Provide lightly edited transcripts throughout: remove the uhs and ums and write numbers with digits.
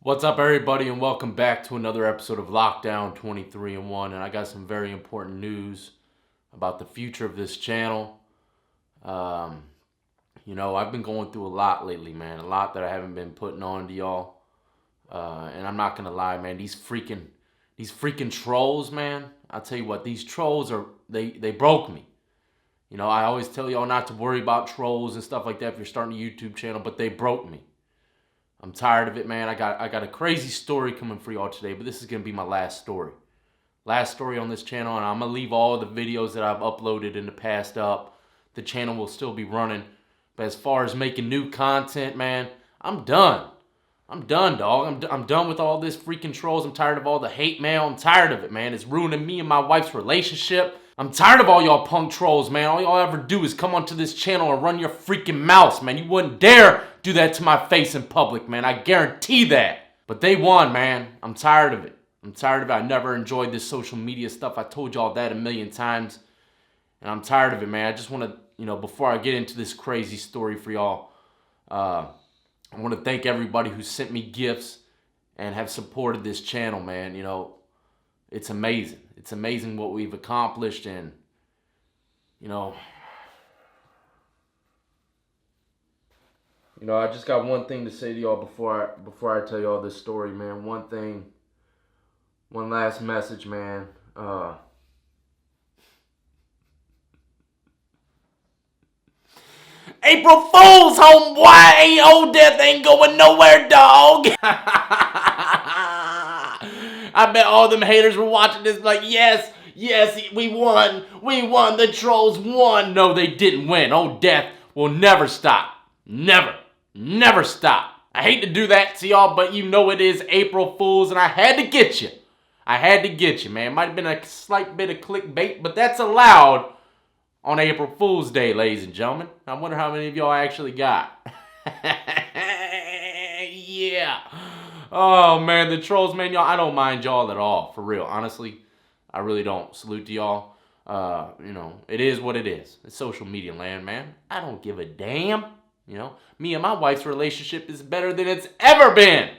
What's up, everybody, and welcome back to another episode of Lockdown 23-1. And I got some very important news about the future of this channel. I've been going through a lot lately, man. A lot that I haven't been putting on to y'all. And I'm not gonna lie, man. These freaking trolls, man. I'll tell you what, these trolls they broke me. I always tell y'all not to worry about trolls and stuff like that if you're starting a YouTube channel, but they broke me. I'm tired of it, man. I got a crazy story coming for y'all today, but this is going to be my last story. Last story on this channel, and I'm going to leave all the videos that I've uploaded in the past up. The channel will still be running. But as far as making new content, man, I'm done. I'm done, dog. I'm done with all this freaking trolls. I'm tired of all the hate mail. I'm tired of it, man. It's ruining me and my wife's relationship. I'm tired of all y'all punk trolls, man. All y'all ever do is come onto this channel and run your freaking mouths, man. You wouldn't dare do that to my face in public, man. I guarantee that. But they won, man. I'm tired of it. I'm tired of it. I never enjoyed this social media stuff. I told y'all that a million times. And I'm tired of it, man. I just want to, before I get into this crazy story for y'all, I want to thank everybody who sent me gifts and have supported this channel, man. It's amazing. It's amazing what we've accomplished, and I just got one thing to say to y'all before I tell y'all this story, man. One last message, man. April Fools, homeboy! Old death ain't going nowhere, dog! I bet all them haters were watching this like, yes, we won. The trolls won. No, they didn't win. Old death will never stop. Never stop. I hate to do that to y'all, but it is April Fools, and I had to get you. Man. Might have been a slight bit of clickbait, but that's allowed on April Fool's Day, ladies and gentlemen. I wonder how many of y'all actually got. Yeah. Oh, man, the trolls, man, y'all, I don't mind y'all at all, for real. Honestly, I really don't. Salute to y'all. It is what it is. It's social media land, man. I don't give a damn. Me and my wife's relationship is better than it's ever been.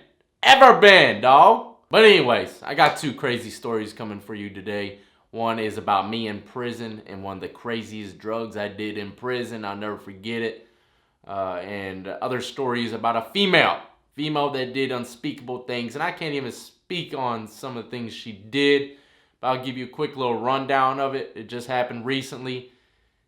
Ever been, dog. But anyways, I got two crazy stories coming for you today. One is about me in prison and one of the craziest drugs I did in prison. I'll never forget it. And the other story is about a female that did unspeakable things. And I can't even speak on some of the things she did, but I'll give you a quick little rundown of it. It just happened recently.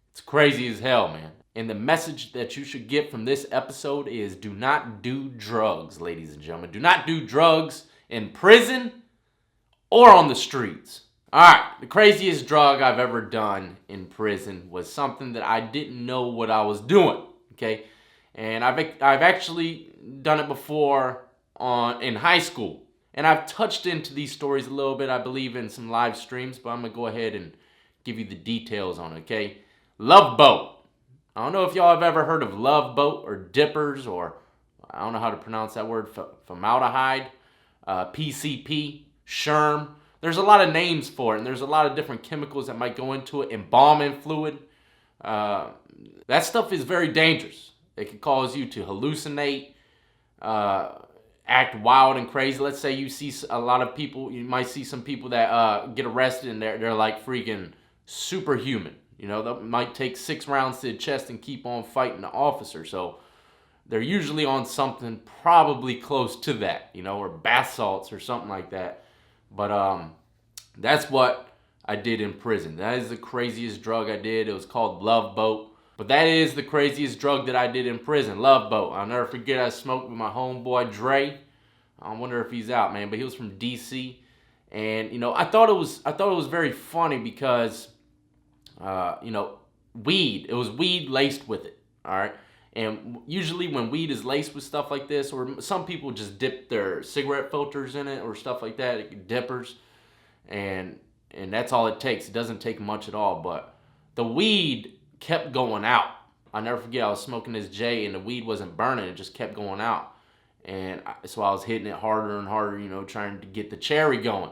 It's crazy as hell, man. And the message that you should get from this episode is do not do drugs, ladies and gentlemen. Do not do drugs in prison or on the streets. Alright, the craziest drug I've ever done in prison was something that I didn't know what I was doing, okay? And I've actually done it before in high school. And I've touched into these stories a little bit, I believe, in some live streams, but I'm going to go ahead and give you the details on it, okay? Love boat. I don't know if y'all have ever heard of love boat or dippers, or I don't know how to pronounce that word, formaldehyde, PCP, Sherm. There's a lot of names for it, and there's a lot of different chemicals that might go into it, embalming fluid. That stuff is very dangerous. It can cause you to hallucinate, act wild and crazy. Let's say you see a lot of people, you might see some people that get arrested and they're like freaking superhuman. They might take 6 rounds to the chest and keep on fighting the officer. So they're usually on something probably close to that, or bath salts or something like that. But that's what I did in prison. That is the craziest drug I did. It was called Love Boat. But that is the craziest drug that I did in prison, Love Boat. I'll never forget, I smoked with my homeboy Dre. I wonder if he's out, man, but he was from DC. And I thought it was very funny because weed. It was weed laced with it. All right. And usually when weed is laced with stuff like this, or some people just dip their cigarette filters in it or stuff like that, dippers, and that's all it takes. It doesn't take much at all, but the weed kept going out. I'll never forget, I was smoking this J and the weed wasn't burning. It just kept going out. And so I was hitting it harder and harder, trying to get the cherry going.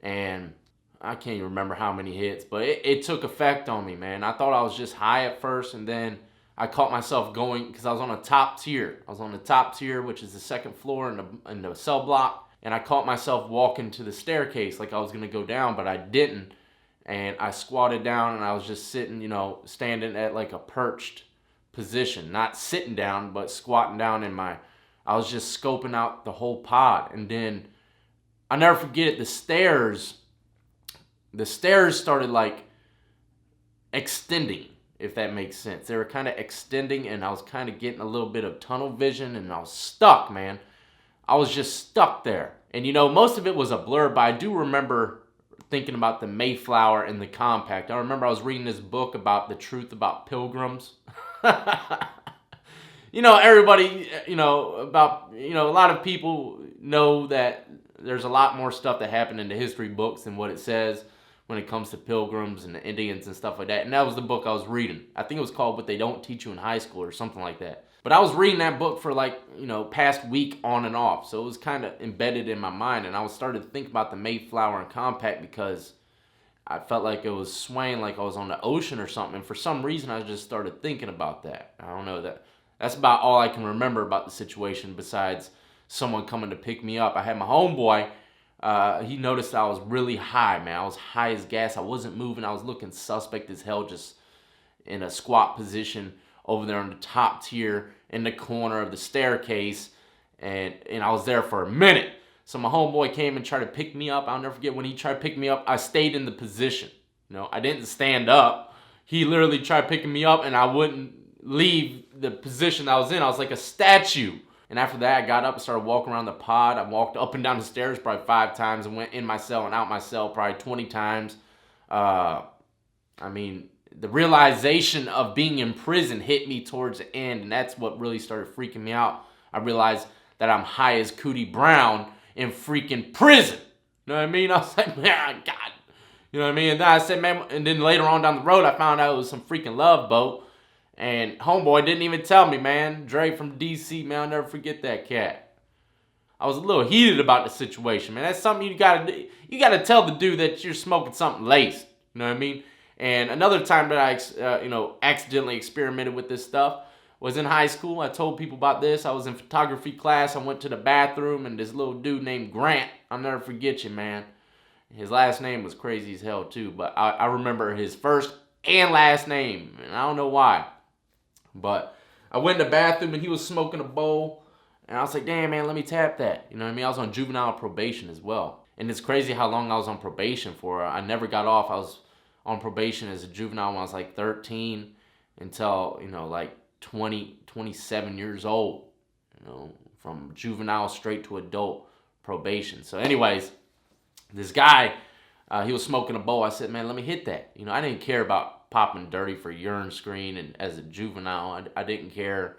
And I can't even remember how many hits, but it took effect on me, man. I thought I was just high at first, and then I caught myself going, because I was on a top tier. I was on the top tier, which is the second floor in the cell block. And I caught myself walking to the staircase like I was going to go down, but I didn't. And I squatted down and I was just sitting, standing at like a perched position. Not sitting down, but squatting down I was just scoping out the whole pod. And then, I'll never forget it, the stairs started like extending, if that makes sense. They were kind of extending and I was kind of getting a little bit of tunnel vision and I was stuck, man. I was just stuck there. And most of it was a blur, but I do remember thinking about the Mayflower and the compact. I remember I was reading this book about the truth about pilgrims. Everybody, a lot of people know that there's a lot more stuff that happened in the history books than what it says when it comes to pilgrims and the Indians and stuff like that. And that was the book I was reading. I think it was called What They Don't Teach You in High School or something like that. But I was reading that book for past week on and off. So it was kind of embedded in my mind. And I was starting to think about the Mayflower and compact because I felt like it was swaying like I was on the ocean or something. And for some reason, I just started thinking about that. I don't know. That's about all I can remember about the situation besides someone coming to pick me up. I had my homeboy. He noticed I was really high, man. I was high as gas. I wasn't moving. I was looking suspect as hell, just in a squat position over there on the top tier in the corner of the staircase. And I was there for a minute. So my homeboy came and tried to pick me up. I'll never forget when he tried to pick me up, I stayed in the position. I didn't stand up. He literally tried picking me up and I wouldn't leave the position I was in. I was like a statue. And after that, I got up and started walking around the pod. I walked up and down the stairs probably 5 times and went in my cell and out my cell probably 20 times. The realization of being in prison hit me towards the end, and that's what really started freaking me out. I realized that I'm high as Cootie Brown in freaking prison. You know what I mean? I was like, man, God. You know what I mean? And then I said, man, and then later on down the road, I found out it was some freaking Love Boat. And homeboy didn't even tell me, man. Dre from DC, man, I'll never forget that cat. I was a little heated about the situation, man. That's something you gotta tell the dude that you're smoking something laced. You know what I mean? And another time that I, accidentally experimented with this stuff was in high school. I told people about this. I was in photography class. I went to the bathroom, and this little dude named Grant, I'll never forget you, man. His last name was crazy as hell, too. But I remember his first and last name, and I don't know why. But I went in the bathroom, and he was smoking a bowl. And I was like, damn, man, let me tap that. You know what I mean? I was on juvenile probation as well. And it's crazy how long I was on probation for. I never got off. I was on probation as a juvenile when I was like 13 until, 27 years old. From juvenile straight to adult probation. So anyways, this guy, he was smoking a bowl. I said, man, let me hit that. I didn't care about popping dirty for urine screen. And as a juvenile, I didn't care.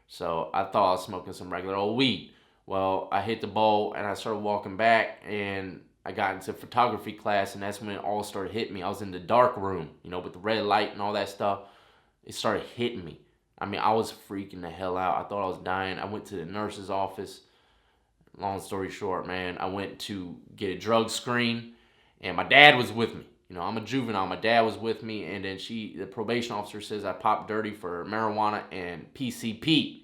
So I thought I was smoking some regular old weed. Well, I hit the bowl and I started walking back and I got into photography class, and that's when it all started hitting me. I was in the dark room, with the red light and all that stuff. It started hitting me. I was freaking the hell out. I thought I was dying. I went to the nurse's office. Long story short, man, I went to get a drug screen, and my dad was with me. I'm a juvenile. My dad was with me, and then the probation officer says I popped dirty for marijuana and PCP.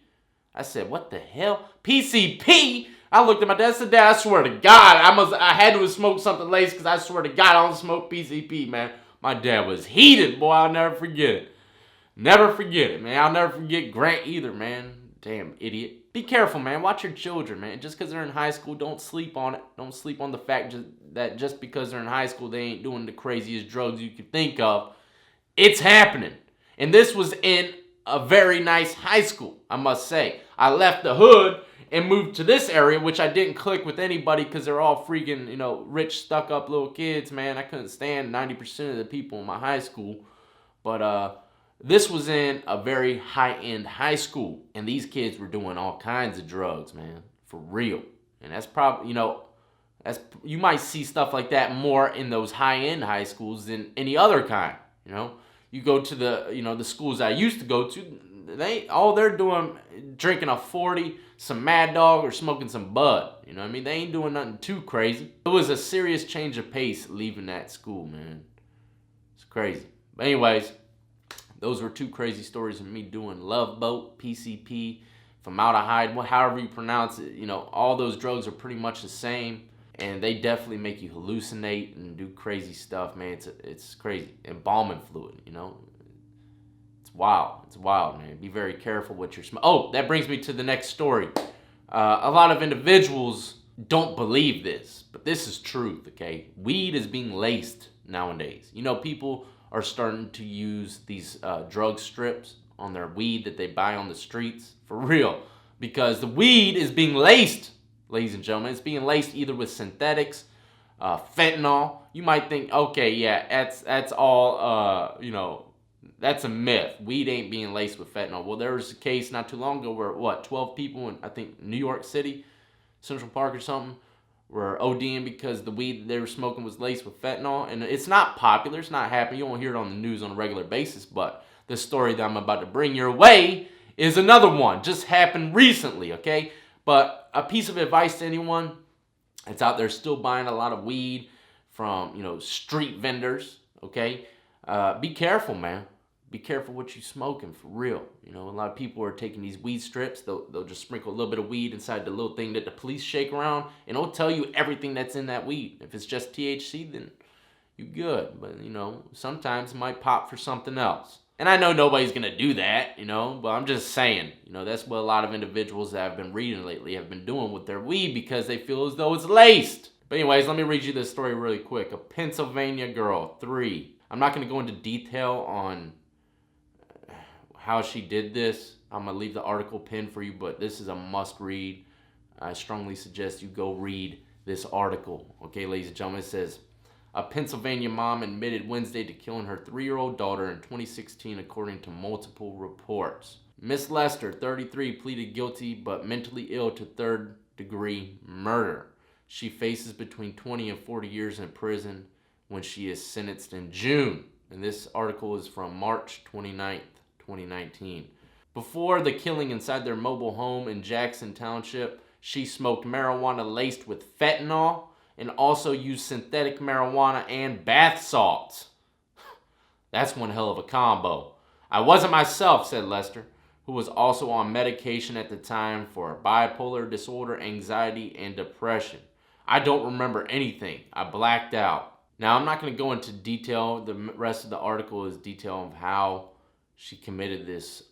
I said, what the hell? PCP? I looked at my dad and said, Dad, I swear to God, I had to have smoked something laced because I swear to God, I don't smoke PCP, man. My dad was heated, boy. I'll never forget it. Never forget it, man. I'll never forget Grant either, man. Damn idiot. Be careful, man. Watch your children, man. Just because they're in high school, don't sleep on it. Don't sleep on the fact that just because they're in high school, they ain't doing the craziest drugs you could think of. It's happening. And this was in a very nice high school, I must say. I left the hood and moved to this area, which I didn't click with anybody because they're all freaking, rich, stuck-up little kids, man. I couldn't stand 90% of the people in my high school. But this was in a very high-end high school, and these kids were doing all kinds of drugs, man, for real. And that's probably, you might see stuff like that more in those high-end high schools than any other kind, You go to the schools I used to go to, they're doing drinking a 40, some Mad Dog, or smoking some bud. You know what I mean? They ain't doing nothing too crazy. It was a serious change of pace leaving that school, man. It's crazy. But anyways, Those were two crazy stories of me doing Love Boat, PCP, formaldehyde, however you pronounce it. You know, all those drugs are pretty much the same, and they definitely make you hallucinate and do crazy stuff, man. It's crazy. Embalming fluid, you know. It's wild. It's wild, man. Be very careful what you're smoking. Oh, that brings me to the next story. A lot of individuals don't believe this, but this is truth, okay? Weed is being laced nowadays. You know, people are starting to use these drug strips on their weed that they buy on the streets, for real, because the weed is being laced, ladies and gentlemen. It's being laced either with synthetics, fentanyl. You might think, okay, yeah, that's all, you know, that's a myth. Weed ain't being laced with fentanyl. Well, there was a case not too long ago where, 12 people in, I think, New York City, Central Park or something, were ODing because the weed that they were smoking was laced with fentanyl. And it's not popular. It's not happening. You won't hear it on the news on a regular basis. But the story that I'm about to bring your way is another one. Just happened recently, okay? But a piece of advice to anyone that's out there still buying a lot of weed from, you know, street vendors, okay? Be careful, man. Be careful what you smoking, for real. You know, a lot of people are taking these weed strips. They'll just sprinkle a little bit of weed inside the little thing that the police shake around, and it'll tell you everything that's in that weed. If it's just THC, then you good. But, you know, sometimes it might pop for something else. And I know nobody's going to do that, you know, but I'm just saying, you know, that's what a lot of individuals that I've been reading lately have been doing with their weed because they feel as though it's laced. But anyways, let me read you this story really quick. A Pennsylvania girl, 3. I'm not going to go into detail on how she did this. I'm going to leave the article pinned for you, but this is a must read. I strongly suggest you go read this article. Okay, ladies and gentlemen, it says, a Pennsylvania mom admitted Wednesday to killing her 3-year-old daughter in 2016, according to multiple reports. Miss Lester, 33, pleaded guilty but mentally ill to third-degree murder. She faces between 20 and 40 years in prison when she is sentenced in June. And this article is from March 29th. 2019. Before the killing inside their mobile home in Jackson Township, she smoked marijuana laced with fentanyl and also used synthetic marijuana and bath salts. That's one hell of a combo. I wasn't myself, said Lester, who was also on medication at the time for bipolar disorder, anxiety, and depression. I don't remember anything. I blacked out. Now, I'm not going to go into detail. The rest of the article is detail of how she committed this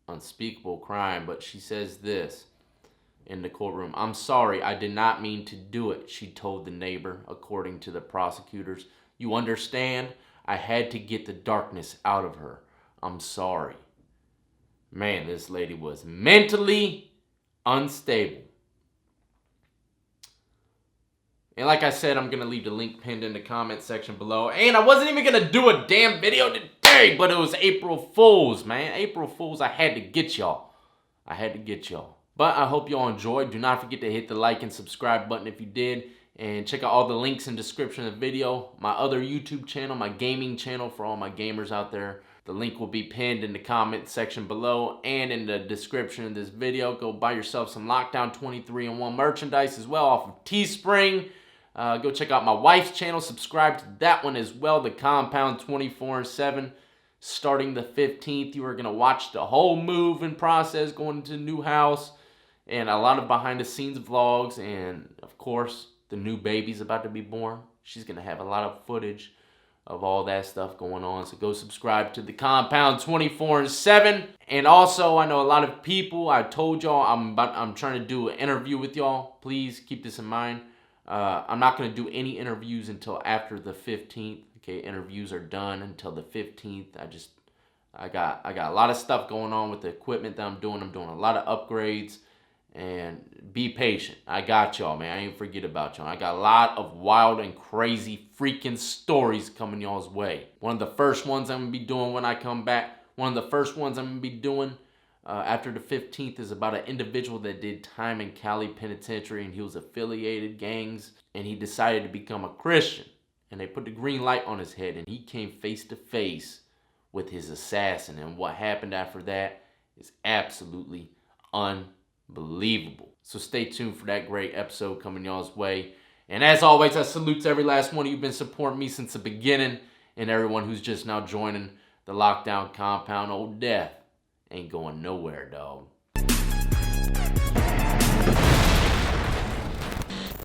unspeakable crime, but she says this in the courtroom. I'm sorry, I did not mean to do it, she told the neighbor, according to the prosecutors. You understand? I had to get the darkness out of her. I'm sorry. Man, this lady was mentally unstable. And like I said, I'm going to leave the link pinned in the comment section below. And I wasn't even going to do a damn video today, but it was April Fools, man. April Fools, I had to get y'all. But I hope y'all enjoyed. Do not forget to hit the like and subscribe button if you did. And check out all the links in the description of the video. My other YouTube channel, my gaming channel for all my gamers out there. The link will be pinned in the comment section below and in the description of this video. Go buy yourself some Lockdown 23-in-1 merchandise as well off of Teespring. Go check out my wife's channel. Subscribe to that one as well, The Compound 24/7. Starting the 15th, you are going to watch the whole move-in process, going into the new house, and a lot of behind-the-scenes vlogs, and, of course, the new baby's about to be born. She's going to have a lot of footage of all that stuff going on. So go subscribe to The Compound 24/7. And also, I know a lot of people, I told y'all I'm trying to do an interview with y'all. Please keep this in mind. I'm not going to do any interviews until after the 15th. Okay, interviews are done until the 15th. I got a lot of stuff going on with the equipment that I'm doing. I'm doing a lot of upgrades. And be patient. I got y'all, man. I ain't forget about y'all. I got a lot of wild and crazy freaking stories coming y'all's way. One of the first ones I'm going to be doing when I come back, after the 15th is about an individual that did time in Cali Penitentiary, and he was affiliated gangs, and he decided to become a Christian. And they put the green light on his head, and he came face to face with his assassin. And what happened after that is absolutely unbelievable. So stay tuned for that great episode coming y'all's way. And as always, I salute to every last one of you who've been supporting me since the beginning, and everyone who's just now joining the lockdown compound. Old Death ain't going nowhere, dog.